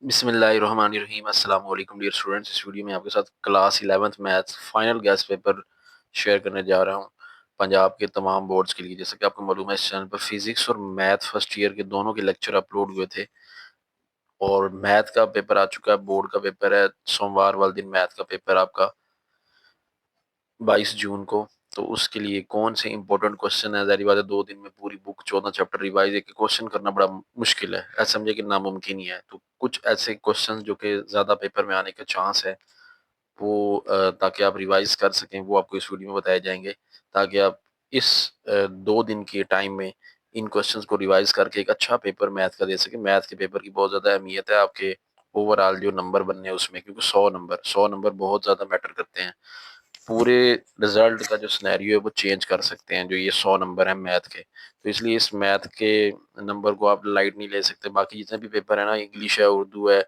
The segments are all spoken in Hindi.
बिस्मिल्लाहिर्रहमानिर्रहीम अस्सलाम वालेकुम डियर स्टूडेंट्स। इस वीडियो में आपके साथ class 11th maths final gas paper share करने जा रहा हूँ पंजाब के तमाम बोर्ड्स के लिए। जैसे कि आपको मालूम है, इस चैनल पर फिजिक्स और मैथ फर्स्ट ईयर के दोनों के लेक्चर अपलोड हुए थे और मैथ का पेपर आ चुका है, बोर्ड का पेपर है सोमवार वाले दिन। मैथ का पेपर आपका 22 जून को। तो उसके लिए कौन से इंपॉर्टेंट क्वेश्चन है, ज़ाहिर बात है 2 दिन में पूरी बुक 14 चैप्टर रिवाइज एक क्वेश्चन करना बड़ा मुश्किल है, ऐसा समझे कि नामुमकिन ही है। तो कुछ ऐसे क्वेश्चन जो कि ज़्यादा पेपर में आने का चांस है वो ताकि आप रिवाइज कर सकें, वो आपको इस वीडियो में बताए जाएंगे, ताकि आप इस 2 दिन के टाइम में इन क्वेश्चंस को रिवाइज करके एक अच्छा पेपर मैथ का दे सकें। मैथ के पेपर की बहुत ज़्यादा अहमियत है आपके ओवरऑल जो नंबर बनने हैं उसमें, क्योंकि 100 नंबर बहुत ज़्यादा मैटर करते हैं। पूरे रिजल्ट का जो सिनेरियो है वो चेंज कर सकते हैं, जो ये 100 नंबर है मैथ के। तो इसलिए इस मैथ के नंबर को आप लाइट नहीं ले सकते। बाकी जितने भी पेपर है ना, इंग्लिश है, उर्दू है,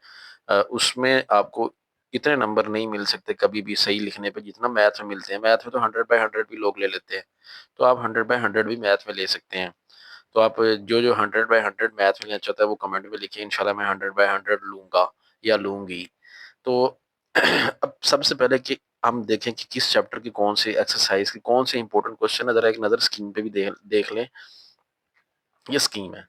उसमें आपको इतने नंबर नहीं मिल सकते कभी भी सही लिखने पे जितना मैथ में मिलते हैं। मैथ में तो 100/100 भी लोग ले लेते हैं, तो आप 100/100 भी मैथ में ले सकते हैं। तो आप जो जो 100/100 मैथ में लेना चाहता है वो कमेंट में लिखिए, इंशाल्लाह मैं 100/100 लूंगा या लूंगी। तो अब सबसे पहले कि हम देखें कि किस चैप्टर की कौन सी एक्सरसाइज की कौन से इंपॉर्टेंट क्वेश्चन है, जरा एक नजर स्कीम पे भी देख लें। ये स्कीम है,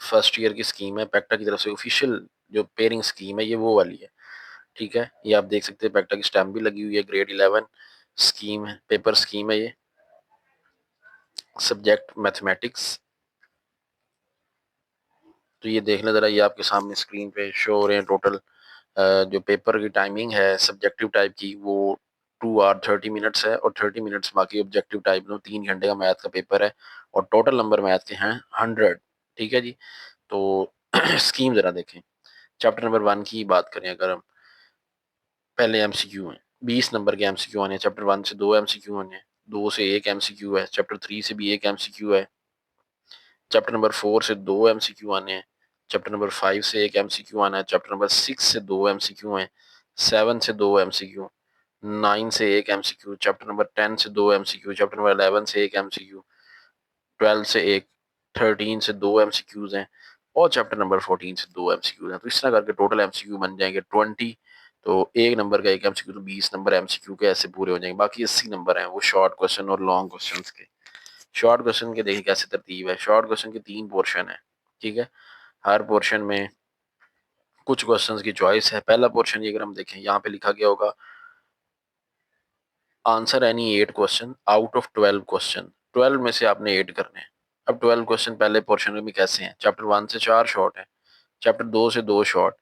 फर्स्ट ईयर की स्कीम है, पैक्टा की तरफ से ऑफिशियल जो पेयरिंग स्कीम है ये वो वाली है। ठीक है, ये आप देख सकते हैं, पैक्टा की स्टैम्प भी लगी हुई है। ग्रेड 11 स्कीम है, पेपर स्कीम है ये, सब्जेक्ट मैथमेटिक्स। तो ये देख लें जरा, ये आपके सामने स्क्रीन पे शो हो रहे हैं टोटल जो पेपर की टाइमिंग है सब्जेक्टिव टाइप की, वो 2 आवर 30 मिनट्स है और 30 मिनट्स बाकी ऑब्जेक्टिव टाइप में। 3 घंटे का मैथ का पेपर है और टोटल नंबर मैथ के हैं 100। ठीक है जी। तो स्कीम जरा देखें। चैप्टर नंबर 1 की बात करें अगर हम, पहले एमसीक्यू हैं, 20 नंबर के एमसीक्यू आने हैं। चैप्टर 1 से 2 एमसीक्यू आने हैं, 2 से 1 एमसीक्यू है। चैप्टर 3 से भी 1 एमसीक्यू है। चैप्टर नंबर 4 से 2 एमसीक्यू आने हैं। चैप्टर नंबर 5 से 1 एमसीक्यू आना है। चैप्टर नंबर 6 से 2 एमसीक्यू हैं। 7 से 2 एमसीक्यू, 9 से 1 एमसीक्यू, चैप्टर नंबर 10 से 2 एमसीक्यू, चैप्टर नंबर 11 से 1 एमसीक्यू, 12 से 1, 13 से 2 एमसीक्यूज हैं और चैप्टर नंबर 14 से 2 एमसीक्यूज हैं। तो इस तरह करके टोटल एमसीक्यू बन जाएंगे 20। तो एक नंबर का 1 एमसीक्यू, तो 20 नंबर एमसीक्यू के ऐसे पूरे हो जाएंगे। बाकी 80 नंबर हैं वो शॉर्ट क्वेश्चन और लॉन्ग क्वेश्चन के। शॉर्ट क्वेश्चन के देखिए कैसे तरतीब है। शॉर्ट क्वेश्चन के 3 पोर्शन है। ठीक है, हर पोर्शन में कुछ क्वेश्चंस की चॉइस है। पहला पोर्शन ये अगर हम देखें, यहाँ पे लिखा गया होगा answer any 8 question out of 12 question. 12 में से आपने 8 करने हैं। अब 12 क्वेश्चन पहले पोर्शन में भी कैसे हैं, चैप्टर 1 से 4 शॉर्ट है, चैप्टर 2 से 2 शॉर्ट,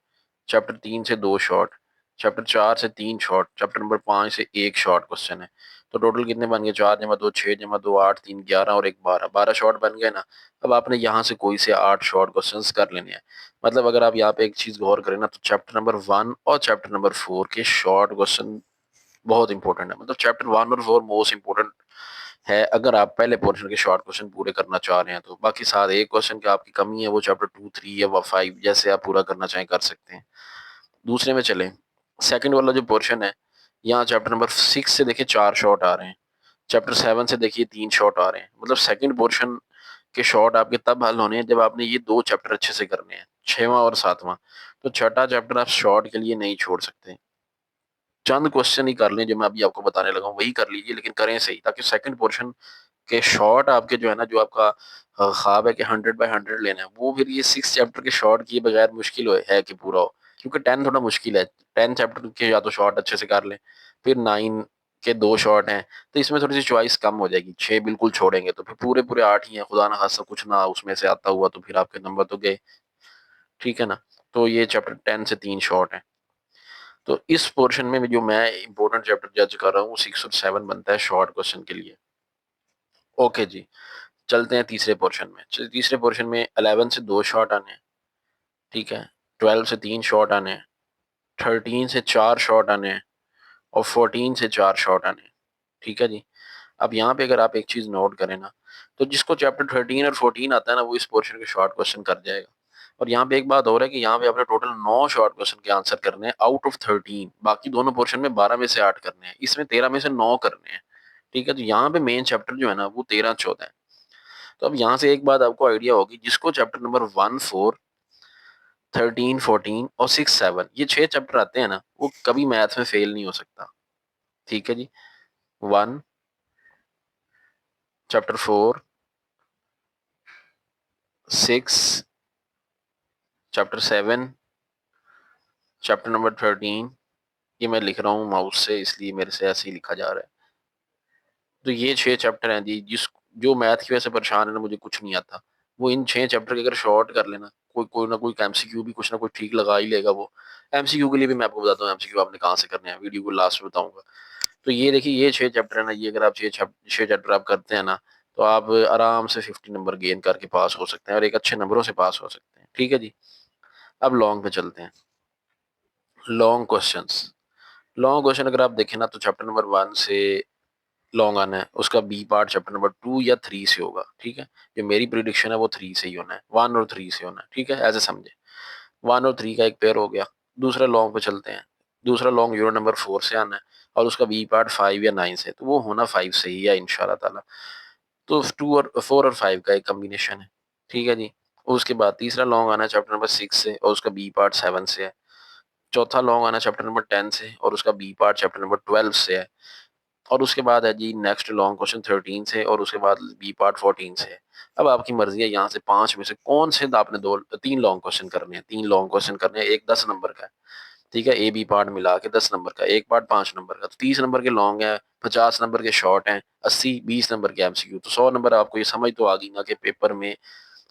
चैप्टर 3 से 2 शॉर्ट, चैप्टर 4 से 3 शॉर्ट, चैप्टर नंबर 5 से 1 शॉर्ट क्वेश्चन है। तो टोटल कितने बन गए, 4 जमा 2 6 जमा 2 8 3 11 और एक 12, 12 शॉर्ट बन गए ना। अब आपने यहाँ से कोई से 8 शॉर्ट क्वेश्चंस कर लेने हैं। मतलब अगर आप यहाँ पे एक चीज गौर करें ना, तो चैप्टर नंबर 1 और चैप्टर नंबर 4 के शॉर्ट क्वेश्चन बहुत इंपॉर्टेंट है। मतलब चैप्टर 1 और 4 मोस्ट इंपॉर्टेंट है अगर आप पहले पोर्शन के शॉर्ट क्वेश्चन पूरे करना चाह रहे हैं। तो बाकी साथ एक क्वेश्चन की आपकी कमी है, वो चैप्टर 2 3 या 5 जैसे आप पूरा करना चाहें कर सकते हैं। दूसरे में चलें, सेकंड वाला जो पोर्शन है, यहाँ चैप्टर नंबर 6 से देखिए 4 शॉर्ट आ रहे हैं, चैप्टर 7 से देखिए 3 शॉर्ट आ रहे हैं। मतलब सेकंड पोर्शन के शॉर्ट आपके तब हल होने हैं जब आपने ये 2 चैप्टर अच्छे से करने हैं, 6वां और 7वां। तो छठा चैप्टर आप शॉर्ट के लिए नहीं छोड़ सकते। चंद क्वेश्चन ही कर लें जो मैं अभी आपको बताने लगा हूँ, वही कर लीजिए, लेकिन करें सही, ताकि सेकंड पोर्शन के शॉर्ट आपके जो है ना, जो आपका ख्वाब है कि 100/100 लेना है, वो फिर ये 6 चैप्टर के शॉर्ट किए बगैर मुश्किल है कि पूरा हो। क्योंकि 10 थोड़ा मुश्किल है। 10 चैप्टर के या तो शॉर्ट अच्छे से कर लें, फिर 9 के 2 शॉर्ट हैं, तो इसमें थोड़ी सी चॉइस कम हो जाएगी। 6 बिल्कुल छोड़ेंगे तो फिर पूरे पूरे 8 ही हैं, खुदा ना खासा कुछ ना उसमें से आता हुआ तो फिर आपके नंबर तो गए। ठीक है ना। तो ये चैप्टर 10 से 3 शॉर्ट है। तो इस पोर्शन में भी जो मैं इंपॉर्टेंट चैप्टर जज कर रहा हूँ, 6 और 7 बनता है शॉर्ट क्वेश्चन के लिए। ओके जी, चलते हैं तीसरे पोर्शन में। तीसरे पोर्शन में 11 से 2 शॉर्ट आने हैं। ठीक है, 12 से 3 शॉर्ट आने हैं, 13 से 4 शॉर्ट आने हैं और 14 से 4 शॉर्ट आने हैं। ठीक है जी। अब यहाँ पे अगर आप एक चीज नोट करें ना, तो जिसको चैप्टर 13 और 14 आता है ना, वो इस पोर्शन के शॉर्ट क्वेश्चन कर जाएगा। और यहाँ पे एक बात और है कि यहाँ पे आपने टोटल 9 शॉर्ट क्वेश्चन के आंसर करने हैं आउट ऑफ 13। बाकी दोनों पोर्शन में 12 में से 8 करने हैं, इसमें 13 में से 9 करने हैं। ठीक है, तो यहाँ पे मेन चैप्टर जो है ना वो 13 14 है। तो अब यहाँ से एक बात आपको आइडिया होगी, जिसको चैप्टर नंबर 1 4 13, 14 और 6, 7 ये 6 चैप्टर आते हैं ना, वो कभी मैथ में फेल नहीं हो सकता। ठीक है जी। 1, चैप्टर 4, 6, चैप्टर 7, चैप्टर नंबर 13। ये मैं लिख रहा हूँ माउस से, इसलिए मेरे से ऐसे ही लिखा जा रहा है। तो ये 6 चैप्टर हैं जी, जो मैथ की वजह से परेशान है ना, मुझे कुछ नहीं आता, वो इन 6 चैप्टर के अगर शॉर्ट कर लेना, कोई कोई ना कोई एमसीक्यू भी कुछ ना कुछ ठीक लगा ही लेगा वो। एमसीक्यू के लिए भी मैं आपको बताता हूँ, एमसीक्यू आपने कहाँ से करने हैं, वीडियो को लास्ट में बताऊंगा। तो ये देखिए, ये 6 चैप्टर है ना, ये अगर आप 6 चैप्टर आप करते हैं ना, तो आप आराम से 50 नंबर गेन करके पास हो सकते हैं, और एक अच्छे नंबरों से पास हो सकते हैं। ठीक है जी। अब लॉन्ग पे चलते हैं। Long questions. लॉन्ग क्वेश्चन अगर आप देखें ना, तो चैप्टर नंबर 1 से लॉन्ग आना है, उसका बी पार्ट चैप्टर नंबर 2 या 3 से होगा। ठीक है। जो मेरी प्रिडिक्शन है वो 3 से ही होना है, 1 और 3 से होना है। ठीक है, ऐसे समझे। 1 और 3 का एक पेयर हो गया। दूसरा लॉन्ग पे चलते हैं। दूसरा लॉन्ग यूनिट नंबर 4 से आना है, और उसका बी पार्ट 5 या 9 से, तो वो होना 5 से ही है इंशाल्लाह ताला। तो 2 और 4 और 5 का एक कॉम्बिनेशन है। ठीक है जी। उसके बाद तीसरा लॉन्ग आना है चैप्टर नंबर 6 से, और उसका बी पार्ट 7 से है। चौथा लॉन्ग आना चैप्टर नंबर 10 से, और उसका बी पार्ट चैप्टर नंबर 12 से है। और उसके बाद है जी नेक्स्ट लॉन्ग क्वेश्चन 13 से, और उसके बाद बी पार्ट 14 से है। अब आपकी मर्जी है, यहाँ से 5 में से कौन से आपने 3 लॉन्ग क्वेश्चन करने हैं। 3 लॉन्ग क्वेश्चन करने हैं, एक 10 नंबर का है। ठीक है, ए बी पार्ट मिला के 10 नंबर का, एक पार्ट 5 नंबर का, तो 30 नंबर के लॉन्ग है, 50 नंबर के शॉर्ट हैं, 80 20 नंबर के एमसीक्यू। तो 100 नंबर आपको ये समझ तो आ गई ना कि पेपर में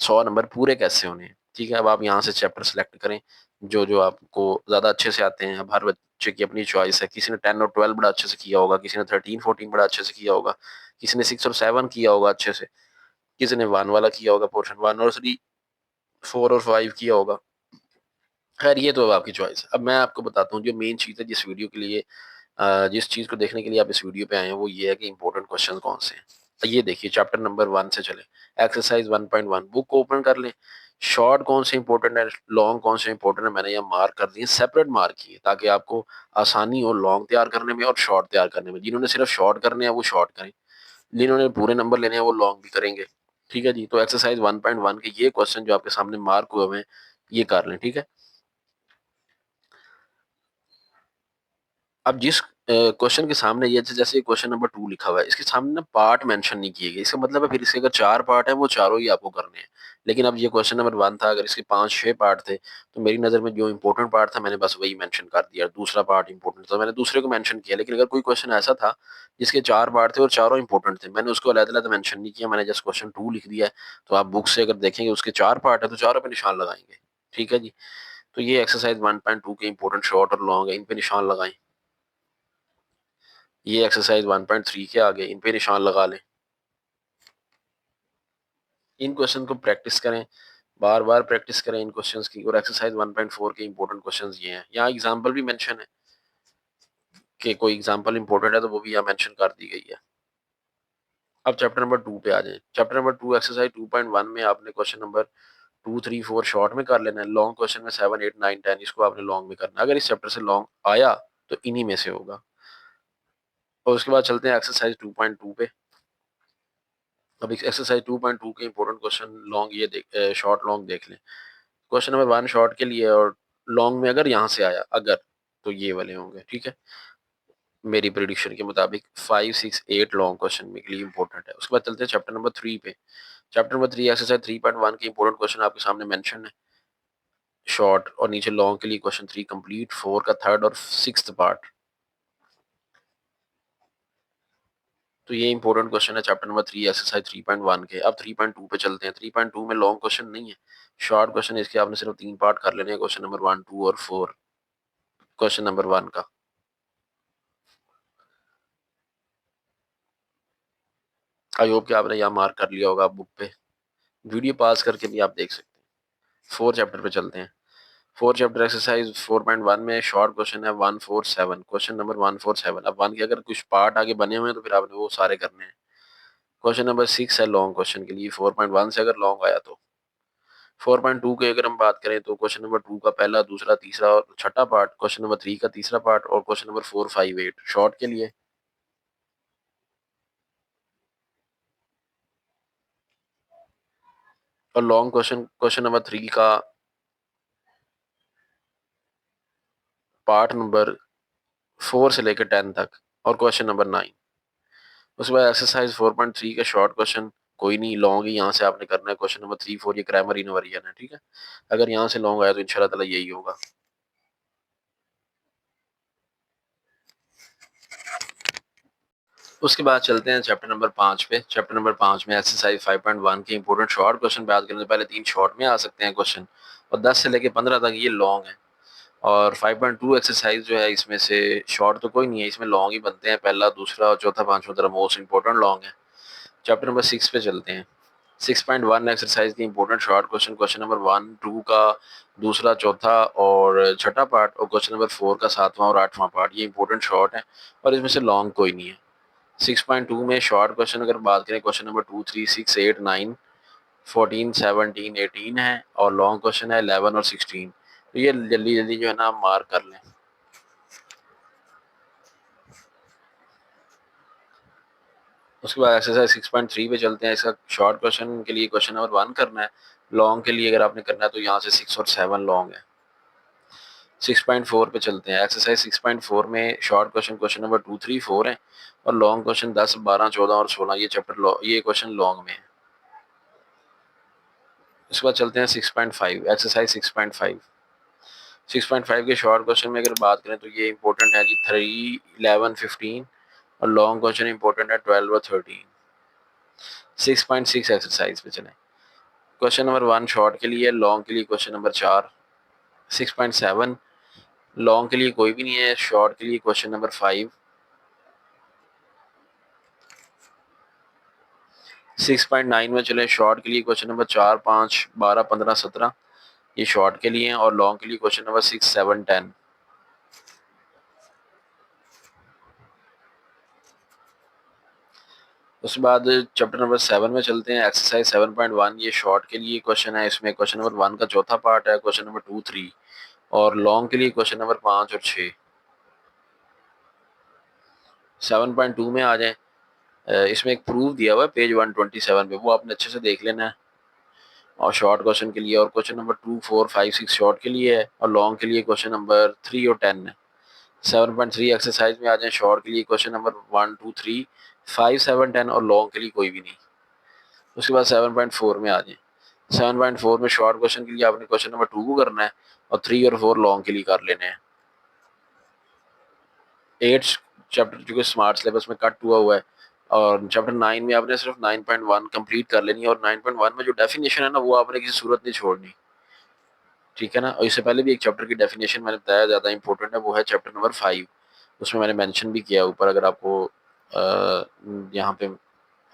100 नंबर पूरे कैसे होने हैं। ठीक है, अब आप यहाँ से चैप्टर सेलेक्ट करें जो जो आपको ज्यादा अच्छे से आते हैं। अब हर बच्चे की अपनी चॉइस है, किसी ने 10 और 12 बड़ा अच्छे से किया होगा, किसी ने 13 14 बड़ा अच्छे से किया होगा, किसी ने 6 और 7 किया होगा अच्छे से, किसी ने 1 वाला किया होगा, पोर्शन 1 और 3, 4 और 5 किया होगा। खैर, ये तो अब आपकी चॉइस है। अब मैं आपको बताता हूँ जो मेन चीज़ है जिस वीडियो के लिए, जिस चीज़ को देखने के लिए आप इस वीडियो पे आए हैं, वो ये है कि इंपॉर्टेंट क्वेश्चन कौन से हैं। ये देखिए, चैप्टर नंबर 1 से चले। एक्सरसाइज 1.1 बुक ओपन कर लें। शॉर्ट कौन से इंपॉर्टेंट है, लॉन्ग कौन से इंपॉर्टेंट है, मैंने यहाँ मार्क कर दिए, सेपरेट मार्क किए, ताकि आपको आसानी हो लॉन्ग तैयार करने में और शॉर्ट तैयार करने में। जिन्होंने सिर्फ शॉर्ट करने हैं वो शॉर्ट करें, जिन्होंने पूरे नंबर लेने हैं वो लॉन्ग भी करेंगे। ठीक है जी। तो एक्सरसाइज 1.1 के ये क्वेश्चन जो आपके सामने मार्क हुए हुए हैं, ये कर लें। ठीक है। अब जिस क्वेश्चन के सामने ये, जैसे क्वेश्चन नंबर 2 लिखा हुआ है, इसके सामने ना पार्ट मेंशन नहीं किए गए, इसका मतलब है फिर इसके अगर 4 पार्ट है वो चारों ही आपको करने हैं। लेकिन अब ये क्वेश्चन नंबर 1 था, अगर इसके 5-6 पार्ट थे, तो मेरी नज़र में जो इंपॉर्टेंट पार्ट था मैंने बस वही मेंशन कर दिया, दूसरा पार्ट इंपॉर्टेंट था मैंने दूसरे को मेंशन किया। लेकिन अगर कोई क्वेश्चन ऐसा था जिसके 4 पार्ट थे और चारों इंपॉर्टेंट थे, मैंने उसको अलग-अलग मेंशन नहीं किया, मैंने जस्ट क्वेश्चन 2 लिख दिया है। तो आप बुक से अगर देखेंगे उसके 4 पार्ट है, तो चारों पे निशान लगाएंगे। ठीक है जी। तो ये एक्सरसाइज 1.2 के इंपॉर्टेंट शॉर्ट और लॉन्ग है, इन पे निशान लगाएं। ये एक्सरसाइज 1.3 के आगे, इन पे निशान लगा लें। इन क्वेश्चन को प्रैक्टिस करें, बार बार प्रैक्टिस करें इन क्वेश्चंस की। और एक्सरसाइज 1.4 के इंपॉर्टेंट क्वेश्चंस ये हैं, यहाँ एग्जांपल भी मेंशन है कि कोई एग्जांपल इंपॉर्टेंट है तो वो भी यहाँ मेंशन कर दी गई है। अब चैप्टर नंबर 2 पे आ जाए। चैप्टर नंबर 2 एक्सरसाइज 2.1 में आपने क्वेश्चन नंबर 2 3 4 शॉर्ट में कर लेना है। लॉन्ग क्वेश्चन में 7 8 9 10 इसको आपने लॉन्ग में करना है। अगर इस चैप्टर से लॉन्ग आया तो इन्हीं में से होगा। और उसके बाद चलते हैं एक्सरसाइज 2.2 पे। अब एक्सरसाइज 2.2 के इंपॉर्टेंट क्वेश्चन लॉन्ग ये शॉर्ट लॉन्ग देख लें। क्वेश्चन नंबर 1 शॉर्ट के लिए, और लॉन्ग में अगर यहाँ से आया अगर, तो ये वाले होंगे। ठीक है, मेरी प्रिडिक्शन के मुताबिक 5 6 8 लॉन्ग क्वेश्चन में के लिए इंपॉर्टेंट है। उसके बाद चलते हैं चैप्टर नंबर 3 पे। चैप्टर नंबर 3 एक्सरसाइज 3.1 के इंपॉर्टेंट क्वेश्चन आपके सामने मेंशन है शॉर्ट, और नीचे लॉन्ग के लिए क्वेश्चन 3 कंप्लीट, 4 का थर्ड और 6th पार्ट। तो ये इंपॉर्टेंट क्वेश्चन है चैप्टर नंबर 3 एक्सरसाइज 3.1 के। अब 3.2 पे चलते हैं। 3.2 में लॉन्ग क्वेश्चन नहीं है, शॉर्ट क्वेश्चन, इसके आपने सिर्फ 3 पार्ट कर लेने हैं, क्वेश्चन नंबर 1 2 और 4। क्वेश्चन नंबर 1 का आई होप कि आपने यहाँ मार्क कर लिया होगा बुक पे, वीडियो पास करके भी आप देख सकते हैं। 4 चैप्टर पे चलते हैं। 4 चैप्टर एक्सरसाइज 4.1 में शॉर्ट क्वेश्चन है 147, क्वेश्चन नंबर 147। अब 1 के अगर कुछ पार्ट आगे बने हुए हैं तो फिर आपने वो सारे करने हैं। क्वेश्चन नंबर 6 है लॉन्ग क्वेश्चन के लिए, 4.1 से अगर लॉन्ग आया तो। 4.2 की अगर हम बात करें तो क्वेश्चन नंबर 2 का पहला दूसरा तीसरा और छठा पार्ट, क्वेश्चन नंबर 3 का तीसरा पार्ट, और क्वेश्चन नंबर 4 5 8 शॉर्ट के लिए। और लॉन्ग क्वेश्चन क्वेश्चन नंबर 3 का पार्ट नंबर 4 से लेकर 10 तक और क्वेश्चन नंबर 9। उसके बाद एक्सरसाइज 4.3 का शॉर्ट क्वेश्चन, कोई नहीं लॉन्ग ही यहाँ से आपने करना है। क्वेश्चन नंबर 3, 4 ये ग्रामर इनवरियन है, ठीक है। अगर यहाँ से लॉन्ग आया तो इंशाल्लाह ताला यही होगा। उसके बाद चलते हैं चैप्टर नंबर 5 पे। चैप्टर नंबर 5 में एक्सरसाइज 5.1 के इंपॉर्टेंट शॉर्ट क्वेश्चन पे बात करें तो पहले 3 शॉर्ट में आ सकते हैं क्वेश्चन, और 10 से लेकर 15 तक ये लॉन्ग है। और 5.2 एक्सरसाइज जो है इसमें से शॉर्ट तो कोई नहीं है, इसमें लॉन्ग ही बनते हैं। पहला, दूसरा और चौथा, पांचवा तरह मोस्ट इंपॉर्टेंट लॉन्ग है। चैप्टर नंबर 6 पे चलते हैं। 6.1 एक्सरसाइज की important short question, question number 1, 2 का दूसरा, चौथा और छठा पार्ट, और क्वेश्चन नंबर 4 का 7वां और 8वां पार्ट, ये इंपॉर्टेंट शॉर्ट है और इसमें से लॉन्ग कोई नहीं है। 6.2 में शॉर्ट क्वेश्चन अगर बात करें, क्वेश्चन नंबर 2, 3, 6, 8, 9, 14, 17, 18 है, और लॉन्ग क्वेश्चन है 11 और 16। तो ये जल्दी जल्दी जो है ना मार्क कर लें। उसके बाद एक्सरसाइज 6.3 पे चलते हैं। इसका शॉर्ट क्वेश्चन के लिए क्वेश्चन नंबर 1 करना है, लॉन्ग के लिए अगर आपने करना है तो यहाँ से 6 और 7 लॉन्ग है। 6.4 पे चलते हैं। एक्सरसाइज 6.4 में शॉर्ट क्वेश्चन, क्वेश्चन नंबर 2, 3, 4 है, और लॉन्ग क्वेश्चन 10, 12, 14 और 16, ये क्वेश्चन लॉन्ग में है। उसके बाद चलते हैं 6.5, एक्सरसाइज 6.5। 6.5 के शॉर्ट क्वेश्चन में अगर बात करें तो ये इंपॉर्टेंट है जी 3, 11, 15, और लॉन्ग क्वेश्चन इंपॉर्टेंट है 12 और 13। 6.6 एक्सरसाइज पे चलें। क्वेश्चन नंबर 1 शॉर्ट के लिए, लॉन्ग के लिए क्वेश्चन नंबर 4। 6.7 लॉन्ग के लिए कोई भी नहीं है, शॉर्ट के लिए क्वेश्चन नंबर 5। 6.9 में चले, शॉर्ट के लिए क्वेश्चन नंबर 4, 5, 12, 15, 17, ये शॉर्ट के लिए हैं, और लॉन्ग के लिए क्वेश्चन नंबर 6, 7, 10। उसके बाद चैप्टर नंबर 7 में चलते हैं। एक्सरसाइज 7.1, ये शॉर्ट के लिए क्वेश्चन है। इसमें क्वेश्चन नंबर 1 का चौथा पार्ट है, क्वेश्चन नंबर 2, 3, और लॉन्ग के लिए क्वेश्चन नंबर 5 और 6। 7.2 में आ जाए। इसमें एक प्रूफ दिया हुआ है पेज 127 पे, वो आपने अच्छे से देख लेना है। और शॉर्ट क्वेश्चन के लिए, और क्वेश्चन नंबर 2, 4, 5, 6 शॉर्ट के लिए है, और लॉन्ग के लिए क्वेश्चन नंबर 3 और 10 है। 7.3 एक्सरसाइज में आ जाए। शॉर्ट के लिए क्वेश्चन नंबर 1, 2, 3, 5, 7, 10, और लॉन्ग के लिए कोई भी नहीं। उसके बाद 7.4 में आ जाए। 7.4 में शॉर्ट क्वेश्चन के लिए आपने क्वेश्चन नंबर 2 को करना है, और 3 और 4 लॉन्ग के लिए कर लेने हैं। 8 चैप्टर जो कि स्मार्ट सिलेबस में कट हुआ है, और चैप्टर 9 में आपने सिर्फ 9.1 कंप्लीट कर लेनी है, और 9.1 में जो डेफिनेशन है ना वो आपने किसी सूरत नहीं छोड़नी, ठीक है ना। और इससे पहले भी एक चैप्टर की डेफिनेशन मैंने बताया ज़्यादा इंपॉर्टेंट है, वो है चैप्टर नंबर 5। उसमें मैंने मेंशन भी किया ऊपर, अगर आपको यहाँ पे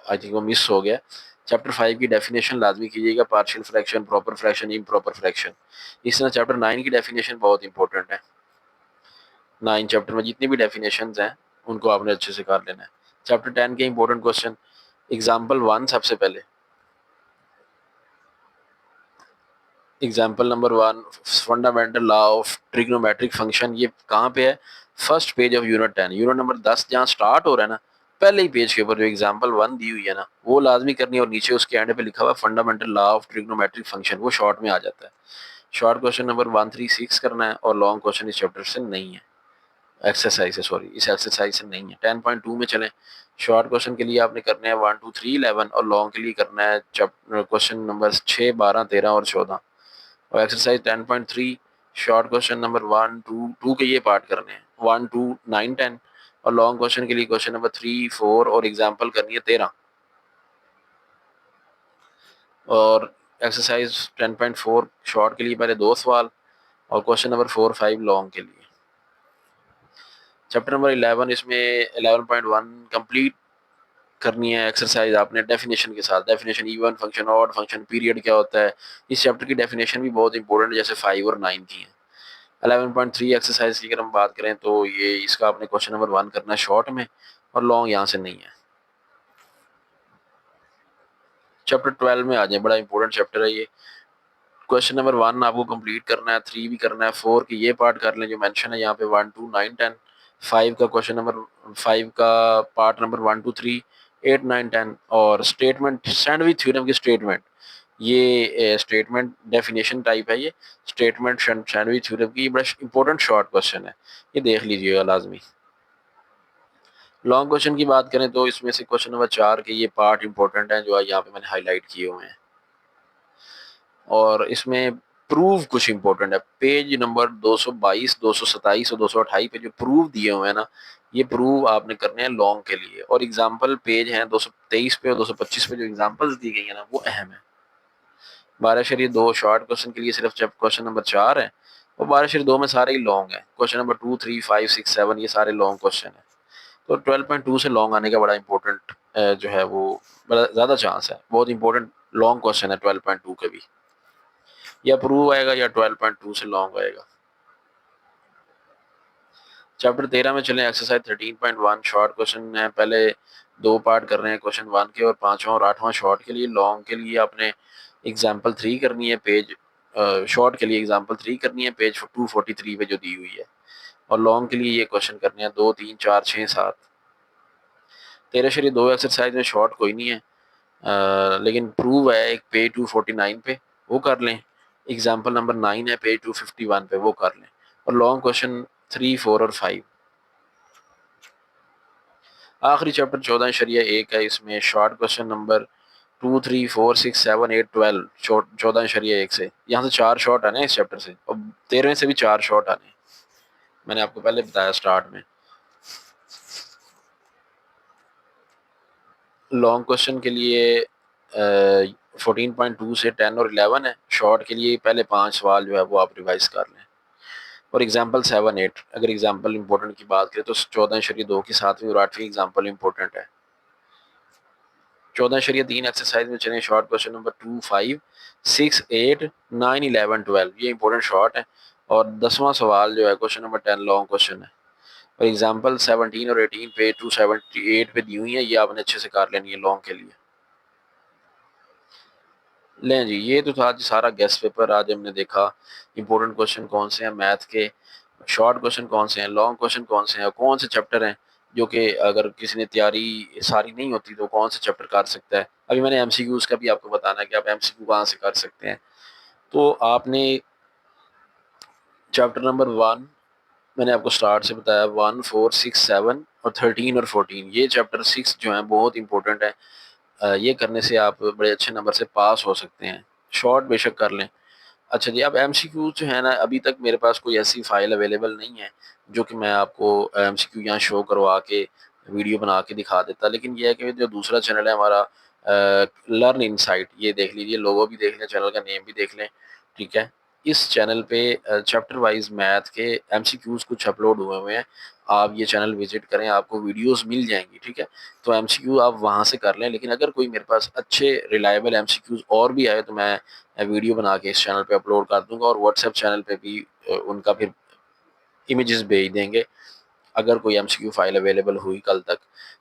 आई थिंक वो मिस हो गया। चैप्टर 5 की डेफिनेशन लाजमी कीजिएगा, partial fraction, proper fraction, improper fraction. इस तरह चैप्टर 9 की डेफिनेशन बहुत इंपॉर्टेंट है। 9 चैप्टर में जितनी भी डेफिनेशन हैं उनको आपने अच्छे से कर लेना है। चैप्टर 10 के इंपॉर्टेंट क्वेश्चन, एग्जाम्पल 1 सबसे पहले। Example number 1, fundamental law of trigonometric function, ये कहाँ पे है? First page of unit 10। Unit number 10 जहाँ स्टार्ट हो रहा है ना, पहले ही पेज के ऊपर जो एग्जाम्पल 1 दी हुई है ना वो लाजमी करनी है, और नीचे उसके एंड पे लिखा हुआ fundamental law of trigonometric function, वो शॉर्ट में आ जाता है। शॉर्ट क्वेश्चन नंबर 136 करना है, और लॉन्ग क्वेश्चन इस चैप्टर से नहीं है, एक्सरसाइज है, सॉरी इस एक्सरसाइज से नहीं है। 10.2 में चलें। शॉर्ट क्वेश्चन के लिए आपने करने हैं 1, 2, 3, 11, और लॉन्ग के लिए करना है क्वेश्चन नंबर 6, 12, 13 और 14। और एक्सरसाइज 10.3 शॉर्ट क्वेश्चन नंबर 1, 2, 2 के ये पार्ट करने हैं, 1, 2, 9, 10, और लॉन्ग क्वेश्चन के लिए क्वेश्चन नंबर 3, 4 और एग्जाम्पल करनी है 13। और एक्सरसाइज 10.4 शॉर्ट के लिए पहले 2 सवाल, और क्वेश्चन नंबर 4, 5 लॉन्ग के लिए। चैप्टर नंबर 11, इसमें 11.1 कंप्लीट करनी है एक्सरसाइज आपने डेफिनेशन के साथ। Definition, even function, odd function, period क्या होता है, इस चैप्टर की डेफिनेशन भी बहुत इंपॉर्टेंट है, जैसे 5 और 9 की है। 11.3 एक्सरसाइज की अगर हम बात करें तो ये इसका आपने क्वेश्चन नंबर 1 करना है शॉर्ट में, और लॉन्ग यहाँ से नहीं है। चैप्टर 12 में आ जाए, बड़ा इंपॉर्टेंट चैप्टर है ये। क्वेश्चन नंबर 1 आपको कंप्लीट करना है, 3 भी करना है, 4 की ये पार्ट कर लें जो मेंशन है यहाँ पे, 1, 2, 9, 10। 5 का क्वेश्चन नंबर 5 का पार्ट नंबर 1, 2, 3, 8, 9, 10, और स्टेटमेंट, सैंडविच थ्योरम की स्टेटमेंट, ये स्टेटमेंट डेफिनेशन टाइप है, ये स्टेटमेंट सैंडविच थ्योरम की बड़ा इंपॉर्टेंट शॉर्ट क्वेश्चन है, ये देख लीजिएगा लाजमी। लॉन्ग क्वेश्चन की बात करें तो इसमें से क्वेश्चन नंबर 4 के ये पार्ट इंपॉर्टेंट है जो यहाँ पे मैंने हाईलाइट किए हुए हैं, और इसमें प्रूव कुछ इंपॉर्टेंट है। पेज नंबर 222, 227 और 228 पे जो प्रूव दिए हुए हैं ना, ये प्रूव आपने करने हैं लॉन्ग के लिए, और एग्जाम्पल पेज हैं 223 पे और 225 पे जो एग्जाम्पल्स दी गई है ना वो अहम है। 12-2 शॉर्ट क्वेश्चन के लिए सिर्फ जब क्वेश्चन नंबर 4 है, और 12-2 में सारे ही लॉन्ग है। क्वेश्चन नंबर 2, 3, 5, 6, 7 ये सारे लॉन्ग क्वेश्चन है। तो 12.2 से लॉन्ग आने का बड़ा इंपॉर्टेंट जो है वो बड़ा ज़्यादा चांस है, बहुत इंपॉर्टेंट लॉन्ग क्वेश्चन है 12.2 के भी, या प्रूव आएगा या 12.2 से लॉन्ग आएगा। चैप्टर 13 में चलें, एक्सरसाइज 13.1 शॉर्ट क्वेश्चन है। पहले 2 पार्ट कर रहे हैं क्वेश्चन 1 के, और 5वां और 8वां शॉर्ट के लिए। लॉन्ग के लिए आपने एग्जाम्पल 3 करनी है, पेज शॉर्ट के लिए एग्जाम्पल 3 करनी है पेज 243 पे जो दी हुई है, और लॉन्ग के लिए ये क्वेश्चन करने हैं 2, 3, 4, 6, 7। 13-2 एक्सरसाइज में शॉर्ट कोई नहीं है, लेकिन प्रूव है एक पेज 249 पे, वो कर लें। एग्जाम्पल नंबर 9 है पेज 251 पे, वो कर लें। और लॉन्ग क्वेश्चन 3, 4 और 5। आखिरी चैप्टर 14-1 है, इसमें शॉर्ट क्वेश्चन नंबर 2, 3, 4, 6, 7, 8, 12 14-1 से, यहाँ से 4 शॉर्ट आने इस चैप्टर से, और 13 से भी 4 शॉर्ट आने, मैंने आपको पहले बताया स्टार्ट में। लॉन्ग क्वेश्चन के लिए 14.2 से 10 और 11 है। शॉर्ट के लिए पहले 5 सवाल जो है वो आप रिवाइज कर लें, और एग्जाम्पल 7, 8। अगर एग्जाम्पल इंपॉर्टेंट की बात करें तो 14-2 की 7वीं और 8वीं एग्जाम्पल इंपॉर्टेंट है। 14-3 एक्सरसाइज में चलें, शॉर्ट क्वेश्चन नंबर 2, 5, 6, 8, 9, 11, 12 ये इंपॉर्टेंट शॉर्ट है, और 10वां सवाल जो है क्वेश्चन नंबर 10 लॉन्ग क्वेश्चन है, और एग्जाम्पल 17 और 18 पे 278 पे दी हुई है, ये आपने अच्छे से कर लेनी है लॉन्ग के लिए। लें जी, ये तो था आज सारा गेस्ट पेपर। आज हमने देखा इंपॉर्टेंट क्वेश्चन कौन से हैं मैथ के, शॉर्ट क्वेश्चन कौन से हैं, लॉन्ग क्वेश्चन कौन से हैं, और कौन से चैप्टर हैं जो कि अगर किसी ने तैयारी सारी नहीं होती तो कौन से चैप्टर कर सकता है। अभी मैंने एमसीक्यूज का भी आपको बताना है कि आप एमसीक्यू कहाँ से कर सकते हैं। तो आपने चैप्टर नंबर 1 मैंने आपको स्टार्ट से बताया, 1, 4, 6, 7 और 13 और 14, ये चैप्टर 6 जो है बहुत इंपॉर्टेंट है। ये करने से आप बड़े अच्छे नंबर से पास हो सकते हैं। शॉर्ट बेशक कर लें। अच्छा जी, अब एमसीक्यू जो है ना, अभी तक मेरे पास कोई ऐसी फाइल अवेलेबल नहीं है जो कि मैं आपको एमसीक्यू यहाँ शो करवा के वीडियो बना के दिखा देता, लेकिन ये है कि जो दूसरा चैनल है हमारा लर्न इनसाइट, ये देख लीजिए, लोगो भी देख लें, चैनल का नेम भी देख लें, ठीक है। इस चैनल पे चैप्टर वाइज मैथ के एमसीक्यूज कुछ अपलोड हुए हुए हैं, आप ये चैनल विजिट करें, आपको वीडियोस मिल जाएंगी, ठीक है। तो एमसीक्यू आप वहाँ से कर लें, लेकिन अगर कोई मेरे पास अच्छे रिलायबल एमसीक्यूज और भी आए तो मैं वीडियो बना के इस चैनल पे अपलोड कर दूंगा, और व्हाट्सएप चैनल पे भी उनका फिर इमेजेस भेज देंगे। अगर कोई एमसीक्यू फाइल अवेलेबल हुई कल तक,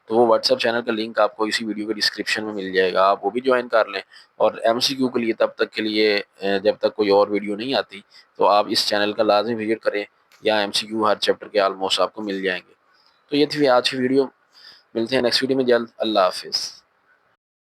तो वो व्हाट्सएप चैनल का लिंक आपको इसी वीडियो के डिस्क्रिप्शन में मिल जाएगा, आप वो भी ज्वाइन कर लें। और एमसीक्यू के लिए तब तक के लिए जब तक कोई और वीडियो नहीं आती तो आप इस चैनल का लाजमी विजिट करें, या एमसीक्यू हर चैप्टर के ऑलमोस्ट आपको मिल जाएंगे। तो ये थी आज की वीडियो, मिलते हैं नेक्स्ट वीडियो में जल्द। अल्लाह हाफिज़।